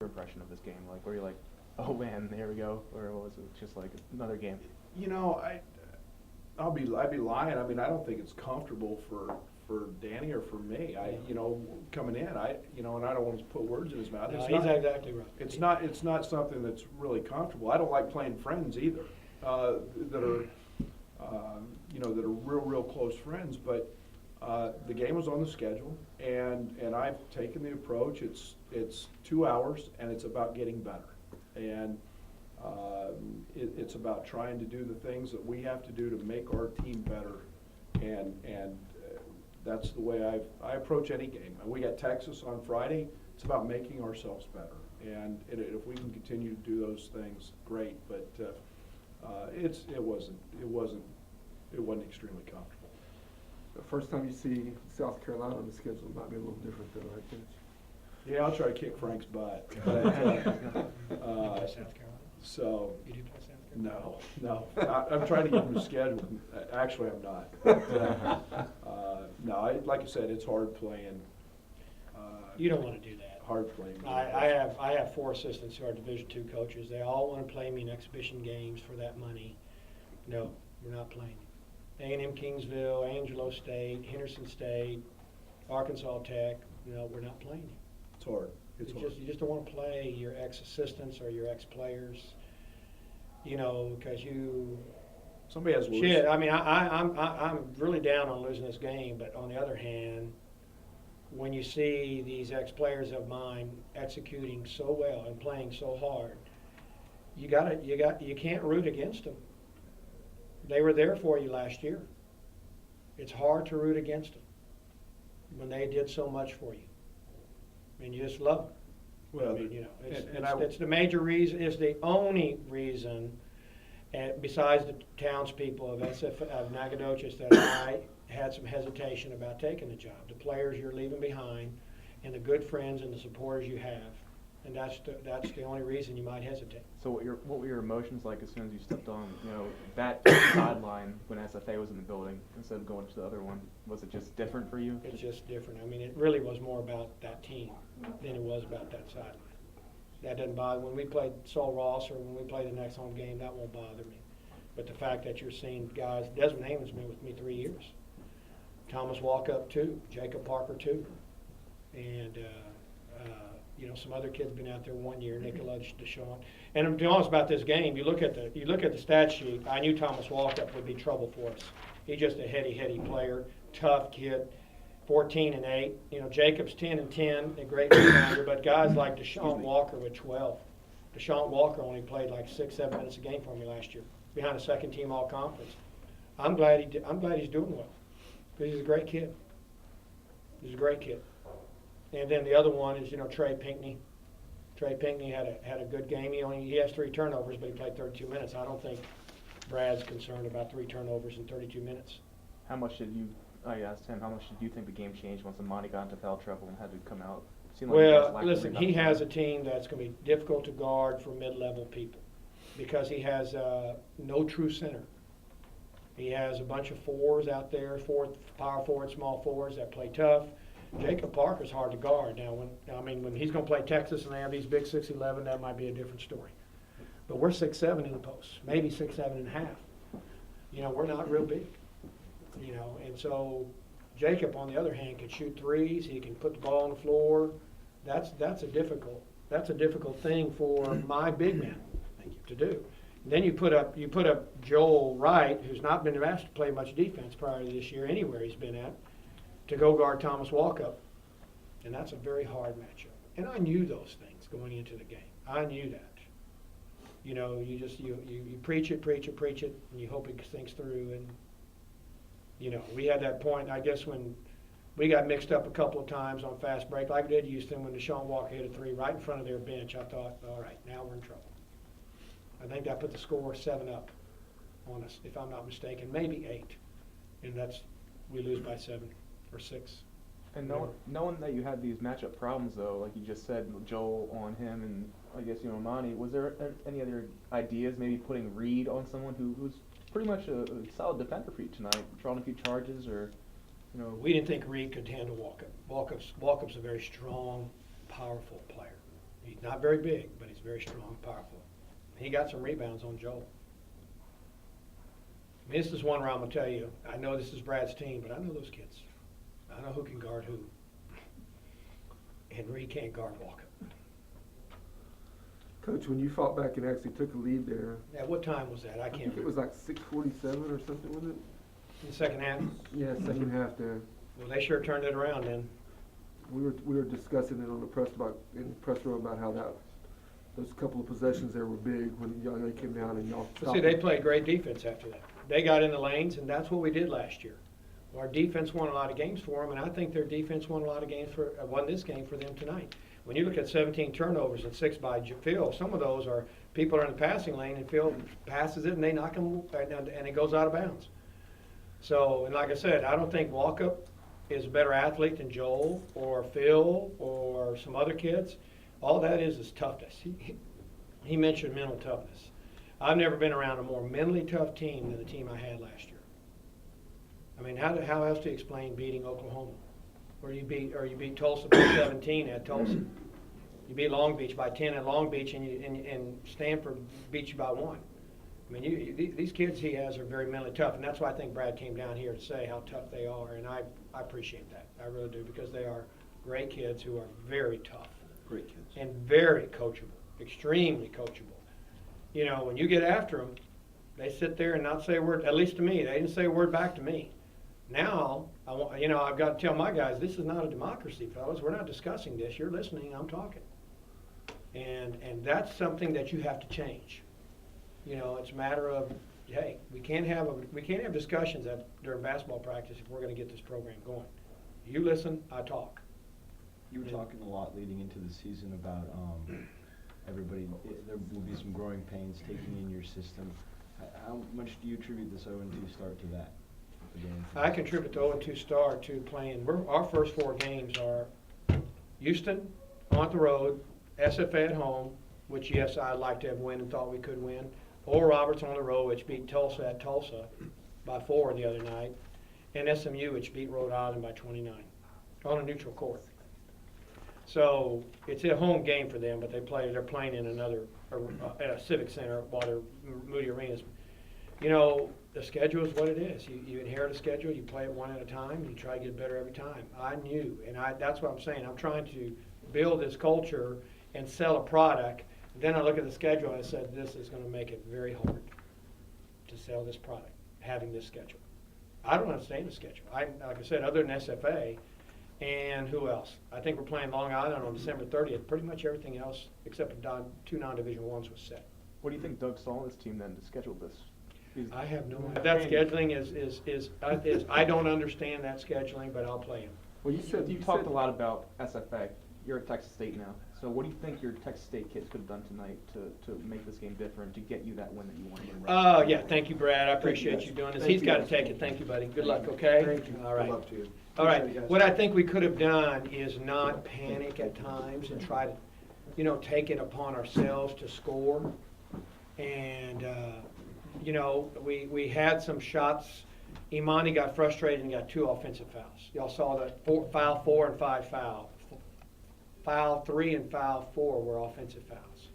your impression of this game? Like, were you like, oh man, here we go, or was it just like another game? You know, I'd be lying. I mean, I don't think it's comfortable for Danny or for me. Coming in, and I don't want to put words in his mouth. No, he's exactly right. It's not something that's really comfortable. I don't like playing friends either, that are real close friends. But the game was on the schedule, and I've taken the approach. It's 2 hours, and it's about getting better, and it's about trying to do the things that we have to do to make our team better, and that's the way I approach any game. And we got Texas on Friday. It's about making ourselves better, and if we can continue to do those things, great. But it wasn't extremely comfortable. The first time you see South Carolina on the schedule might be a little different than right, Coach? Yeah, I'll try to kick Frank's butt. You play South Carolina? So You do play South Carolina? no. I'm trying to get him a schedule. Actually, I'm not. But, no, like I said, it's hard playing. You don't want to do that. Hard playing. I have 4 assistants who are Division II coaches. They all want to play me in exhibition games for that money. No, we're not playing you. A&M Kingsville, Angelo State, Henderson State, Arkansas Tech. No, we're not playing you. It's hard. It's hard. You just don't want to play your ex-assistants or your ex-players, because you. Somebody has to lose. Shit, I mean, I'm really down on losing this game, but on the other hand, when you see these ex-players of mine executing so well and playing so hard, you can't root against them. They were there for you last year. It's hard to root against them when they did so much for you. I mean, you just love them. Well, It's the major reason. It's the only reason, besides the townspeople of Nacogdoches, that I had some hesitation about taking the job. The players you're leaving behind, and the good friends and the supporters you have, and that's the only reason you might hesitate. So what were your emotions like as soon as you stepped on, that sideline when SFA was in the building instead of going to the other one? Was it just different for you? It's just different. I mean, it really was more about that team than it was about that sideline. That doesn't bother. When we played Sol Ross or when we play the next home game, that won't bother me. But the fact that you're seeing guys, Desmond Hamon's been with me 3 years. Thomas Walkup 2, Jacob Parker 2, and some other kids been out there 1 year, Nicola Deshawn. And to be honest about this game, you look at the stat sheet. I knew Thomas Walkup would be trouble for us. He's just a heady player, tough kid. 14-8. Jacob's 10-10, a great rebounder, but guys like Deshaun Walker with 12. Deshaun Walker only played like 6-7 minutes a game for me last year, behind a second-team All-Conference. I'm glad he's doing well, because he's a great kid. He's a great kid. And then the other one is Trey Pinckney. Trey Pinckney had a good game. He has 3 turnovers, but he played 32 minutes. I don't think Brad's concerned about 3 turnovers in 32 minutes. I asked him, how much did you think the game changed once Amani got into foul trouble and had to come out? Listen, he has a team that's going to be difficult to guard for mid-level people because he has no true center. He has a bunch of 4s out there, power forwards, small forwards that play tough. Jacob Parker's hard to guard. Now, when he's going to play Texas and they have these big 6'11", that might be a different story. But we're 6'7" in the post, maybe 6'7.5". We're not real big. And so Jacob, on the other hand, can shoot threes. He can put the ball on the floor. That's a difficult thing for my big man to do. And then you put up Joel Wright, who's not been asked to play much defense prior to this year anywhere he's been at, to go guard Thomas Walkup, and that's a very hard matchup. And I knew those things going into the game. I knew that. You preach it, and you hope it thinks through. And we had that point, I guess, when we got mixed up a couple of times on fast break, like we did Houston when Deshaun Walker hit a 3 right in front of their bench. I thought, all right, now we're in trouble. I think that put the score 7-up on us, if I'm not mistaken, maybe 8, and we lose by 7 or 6. And knowing that you had these matchup problems, though, like you just said, Joel on him, and I guess Amani, was there any other ideas? Maybe putting Reed on someone who's pretty much a solid defender for you tonight, drawing a few charges, or We didn't think Reed could handle Walkup. Walkup's a very strong, powerful player. He's not very big, but he's very strong, powerful. He got some rebounds on Joel. I mean, this is one where I'm going to tell you, I know this is Brad's team, but I know those kids. I know who can guard who. And Reed can't guard Walker. Coach, when you fought back and actually took a lead there, At what time was that? I I can't think it remember. was like 6:47 or something, was it? In the second half? Yeah, second half there. Well, they sure turned it around then. We were discussing it on the in the press row about how those couple of possessions there were big when y'all came down and y'all But stopped. see, they played great defense after that. They got in the lanes, and that's what we did last year. Our defense won a lot of games for them, and I think their defense won a lot of games won this game for them tonight. When you look at 17 turnovers and 6 by Phil, some of those are people are in the passing lane and Phil passes it and they knock them and it goes out of bounds. So, and like I said, I don't think Walkup is a better athlete than Joel or Phil or some other kids. All that is toughness. He mentioned mental toughness. I've never been around a more mentally tough team than the team I had last year. I mean, how else do you explain beating Oklahoma? Or you beat Tulsa by 17 at Tulsa. You beat Long Beach by 10 at Long Beach, and Stanford beat you by 1. I mean, these kids he has are very mentally tough, and that's why I think Brad came down here to say how tough they are, and I appreciate that. I really do, because they are great kids who are very tough. Great kids. And very coachable, extremely coachable. You know, when you get after them, they sit there and not say a word, at least to me. They didn't say a word back to me. Now, I've got to tell my guys, this is not a democracy, fellas. We're not discussing this. You're listening. I'm talking. And that's something that you have to change. You know, it's a matter of, hey, we can't have discussions during basketball practice if we're going to get this program going. You listen, I talk. You were talking a lot leading into the season about everybody. There will be some growing pains taking in your system. How much do you attribute this 0-2 start to that? I contribute the 0-2 start to playing. Our first 4 games are Houston on the road, SFA at home, which yes, I'd like to have win and thought we could win. Oral Roberts on the road, which beat Tulsa at Tulsa by 4 the other night, and SMU, which beat Rhode Island by 29 on a neutral court. So it's a home game for them, but they're playing in another Civic Center while they're Moody Arenas. You know, the schedule is what it is. You inherit a schedule, you play it one at a time, you try to get better every time. I knew, and that's what I'm saying. I'm trying to build this culture and sell a product. Then I look at the schedule and I said, this is going to make it very hard to sell this product, having this schedule. I don't understand the schedule. Like I said, other than SFA, and who else? I think we're playing Long Island on December 30th. Pretty much everything else, except for 2 non-division ones, was set. What do you think Doug saw in his team then to schedule this? I have no idea. That scheduling is I don't understand that scheduling, but I'll play him. Well, you talked a lot about SFA. You're at Texas State now. So what do you think your Texas State kids could have done tonight to make this game different, to get you that win that you wanted? Oh, yeah. Thank you, Brad. I appreciate guys. you doing this. Thank He's you, got to guys. take it. Thank you, buddy. Good luck, okay? Thank you. All right. Good luck to you. All right. Appreciate it, guys. What I think we could have done is not panic at times and try to, take it upon ourselves to score. And, we had some shots. Imani got frustrated and got 2 offensive fouls. Y'all saw that foul 4 and 5 foul. Foul 3 and foul 4 were offensive fouls.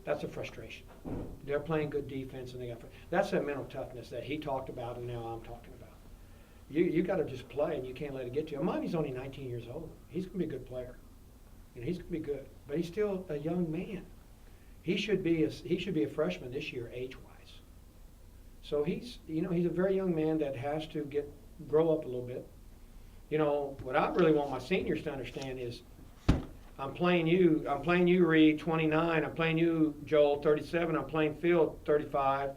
That's a frustration. They're playing good defense and that's that mental toughness that he talked about and now I'm talking about. You got to just play and you can't let it get to you. Imani's only 19 years old. He's going to be a good player. He's going to be good, but he's still a young man. He should be a freshman this year, age-wise. So he's a very young man that has to grow up a little bit. What I really want my seniors to understand is I'm playing you, Reed, 29. I'm playing you, Joel, 37. I'm playing Phil, 35.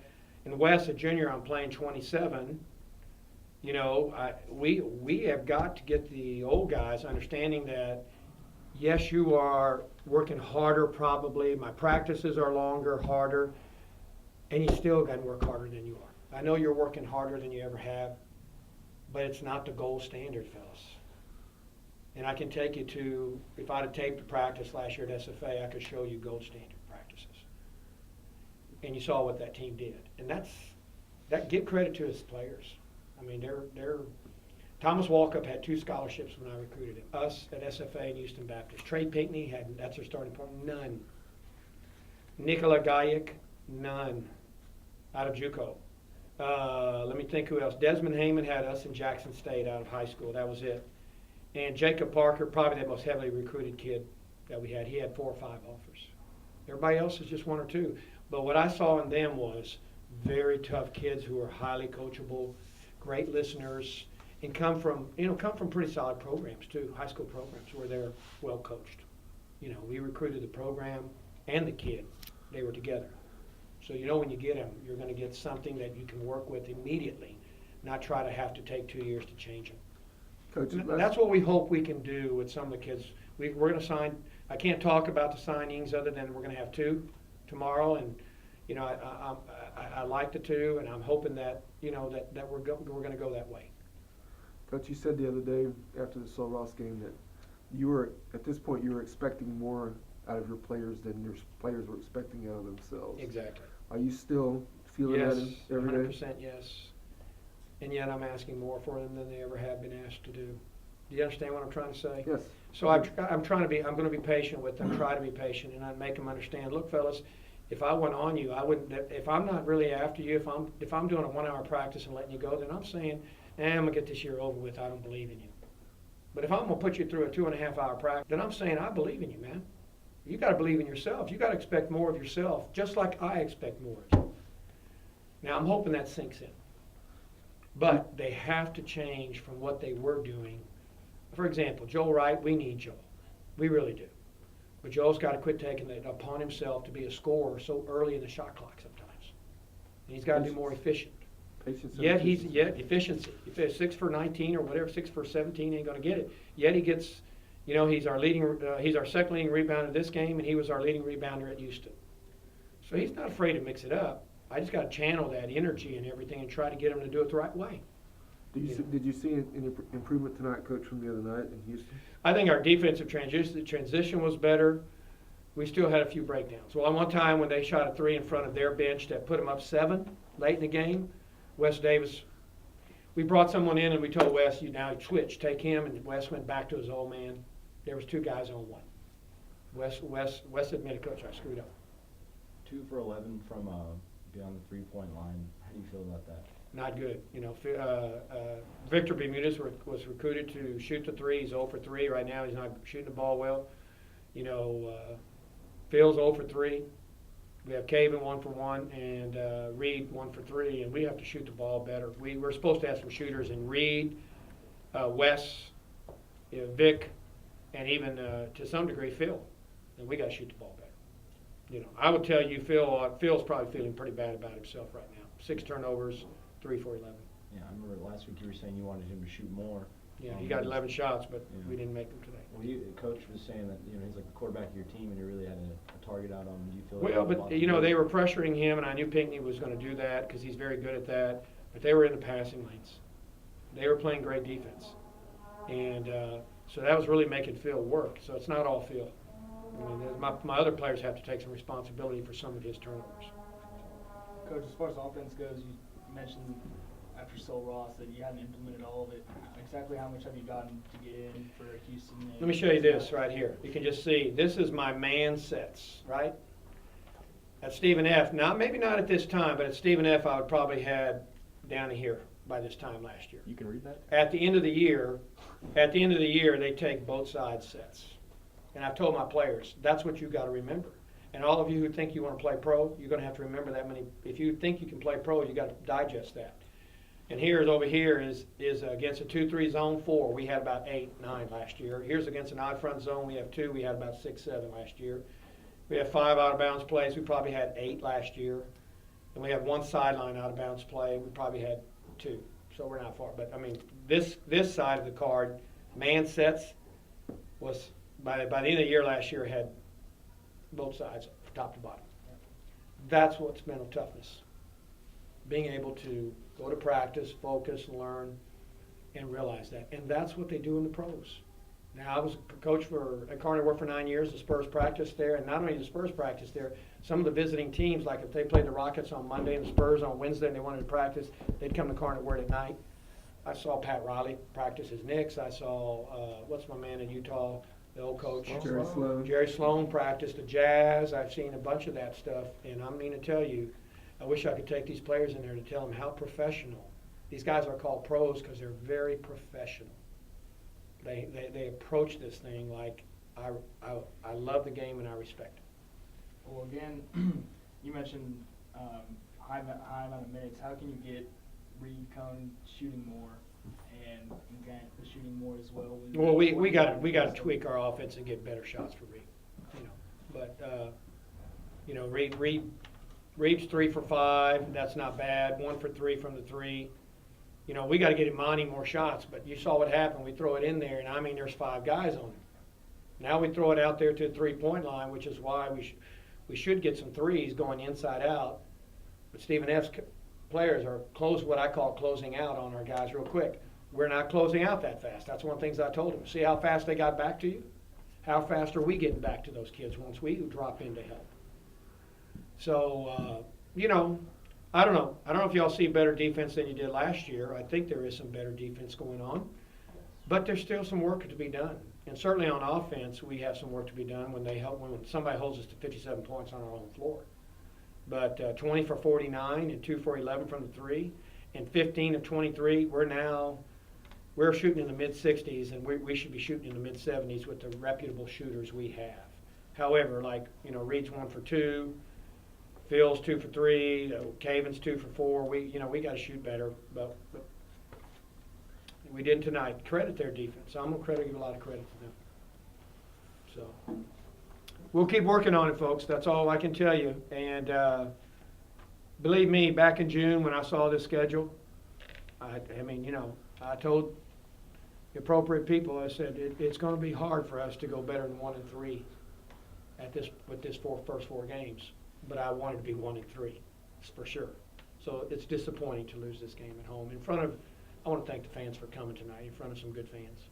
And Wes, a junior, I'm playing 27. We have got to get the old guys understanding that, yes, you are working harder probably. My practices are longer, harder. And you still got to work harder than you are. I know you're working harder than you ever have, but it's not the gold standard, fellas. And I can take you to, if I'd have taped the practice last year at SFA, I could show you gold standard practices. And you saw what that team did. And give credit to his players. I mean, Thomas Walkup had 2 scholarships when I recruited him. Us at SFA and Houston Baptist. Trey Pinckney had, that's their starting point, none. Nikola Gajic, none. Out of JUCO. Let me think who else. Desmond Heyman had us in Jackson State out of high school. That was it. And Jacob Parker, probably the most heavily recruited kid that we had. He had 4 or 5 offers. Everybody else is just 1 or 2. But what I saw in them was very tough kids who are highly coachable, great listeners, and come from pretty solid programs too, high school programs where they're well coached. You know, we recruited the program and the kid. They were together. So you know when you get them, you're going to get something that you can work with immediately, not try to have to take 2 years to change them. Coach, That's what we hope we can do with some of the kids. We're going to sign. I can't talk about the signings other than we're going to have 2 tomorrow, and you know I like the 2, and I'm hoping that that we're going to go that way. Coach, you said the other day after the Sul Ross game that you were, at this point, you were expecting more out of your players than your players were expecting out of themselves. Exactly. Are you still feeling Yes, that every day? 100% yes. And yet I'm asking more for them than they ever have been asked to do. Do you understand what I'm trying to say? Yes. So I'm going to be patient with them, try to be patient, and I make them understand, look, fellas, if I went on you, I wouldn't, if I'm not really after you, if I'm doing a 1-hour practice and letting you go, then I'm saying, I'm going to get this year over with, I don't believe in you. But if I'm going to put you through a 2.5-hour practice, then I'm saying, I believe in you, man. You got to believe in yourself. You got to expect more of yourself, just like I expect more of you. Now, I'm hoping that sinks in. But they have to change from what they were doing. For example, Joel Wright, we need Joel. We really do. But Joel's got to quit taking it upon himself to be a scorer so early in the shot clock sometimes. And he's got to be more efficient. Patience. Yet efficiency. If it's 6 for 19 or whatever, 6 for 17, ain't going to get it. Yet he gets, he's our second leading rebounder this game, and he was our leading rebounder at Houston. So he's not afraid to mix it up. I just got to channel that energy and everything and try to get him to do it the right way. Did you see any improvement tonight, Coach, from the other night in Houston? I think our defensive transition was better. We still had a few breakdowns. Well, one time when they shot a 3 in front of their bench that put them up 7 late in the game, Wes Davis, we brought someone in and we told Wes, now switch, take him, and Wes went back to his old man. There was 2 guys on 1. Wes admitted, Coach, I screwed up. 2 for 11 from beyond the 3-point line. How do you feel about that? Not good. Victor Bermudez was recruited to shoot the 3. He's 0 for 3 right now. He's not shooting the ball well. Phil's 0 for 3. We have Caven 1 for 1 and Reed 1 for 3, and we have to shoot the ball better. We're supposed to have some shooters in Reed, Wes, Vic, and even to some degree Phil. And we got to shoot the ball better. I would tell you Phil's probably feeling pretty bad about himself right now. 6 turnovers, 3 for 11. Yeah, I remember last week you were saying you wanted him to shoot more. Yeah, he got 11 shots, but we didn't make them today. Well, Coach was saying that he's like the quarterback of your team, and you really had a target out on him. Do you feel? Well, but they were pressuring him, and I knew Pinckney was going to do that because he's very good at that. But they were in the passing lanes. They were playing great defense, and so that was really making Phil work. So it's not all Phil. I mean, my other players have to take some responsibility for some of his turnovers. Coach, as far as offense goes, you mentioned after Sul Ross that you hadn't implemented all of it. Exactly how much have you gotten to get in for Houston? Let me show you this right here. You can just see, this is my man sets, right? At Stephen F., maybe not at this time, but at Stephen F. I would probably had down to here by this time last year. You can read that? At the end of the year, they take both sides sets. And I've told my players, that's what you got to remember. And all of you who think you want to play pro, you're going to have to remember that many. If you think you can play pro, you got to digest that. And over here is against a 2-3 zone 4. We had about 8, 9 last year. Here's against an odd front zone. We have 2. We had about 6, 7 last year. We have 5 out of bounds plays. We probably had 8 last year. And we have 1 sideline out of bounds play. We probably had 2. So we're not far. But I mean, this side of the card, man sets, was by the end of the year last year had both sides, top to bottom. That's what's mental toughness. Being able to go to practice, focus, learn, and realize that. And that's what they do in the pros. Now, I was a coach at Carnegie for 9 years. The Spurs practiced there, and not only the Spurs practiced there, some of the visiting teams, like if they played the Rockets on Monday and the Spurs on Wednesday and they wanted to practice, they'd come to Carnegie at night. I saw Pat Riley practice his Knicks. I saw, what's my man in Utah, the old coach? Jerry Sloan. Jerry Sloan practiced the Jazz. I've seen a bunch of that stuff, and I mean to tell you, I wish I could take these players in there to tell them how professional. These guys are called pros because they're very professional. They approach this thing like, I love the game and I respect it. Well, again, you mentioned high amount of minutes. How can you get Reed Cohn shooting more and Gant shooting more as well? Well, we got to tweak our offense and get better shots for Reed. But Reed's 3 for 5. That's not bad. 1 for 3 from the 3. We got to get Imani more shots. But you saw what happened. We throw it in there, and I mean, there's 5 guys on it. Now we throw it out there to the 3-point line, which is why we should get some threes going inside out. But Stephen F's players are what I call closing out on our guys real quick. We're not closing out that fast. That's one of the things I told them. See how fast they got back to you? How fast are we getting back to those kids once we drop in to help? So, I don't know. I don't know if y'all see better defense than you did last year. I think there is some better defense going on. But there's still some work to be done. And certainly on offense, we have some work to be done when somebody holds us to 57 points on our own floor. But 20 for 49 and 2 for 11 from the 3 and 15 of 23, we're shooting in the mid-60s, and we should be shooting in the mid-70s with the reputable shooters we have. However, Reed's 1 for 2, Phil's 2 for 3, Caven's 2 for 4. We got to shoot better, but we did tonight. Credit their defense. I'm going to give a lot of credit to them. So we'll keep working on it, folks. That's all I can tell you. And believe me, back in June when I saw this schedule, I told the appropriate people, I said, it's going to be hard for us to go better than 1-3 with this first 4 games. But I wanted to be 1-3, for sure. So it's disappointing to lose this game at home I want to thank the fans for coming tonight in front of some good fans.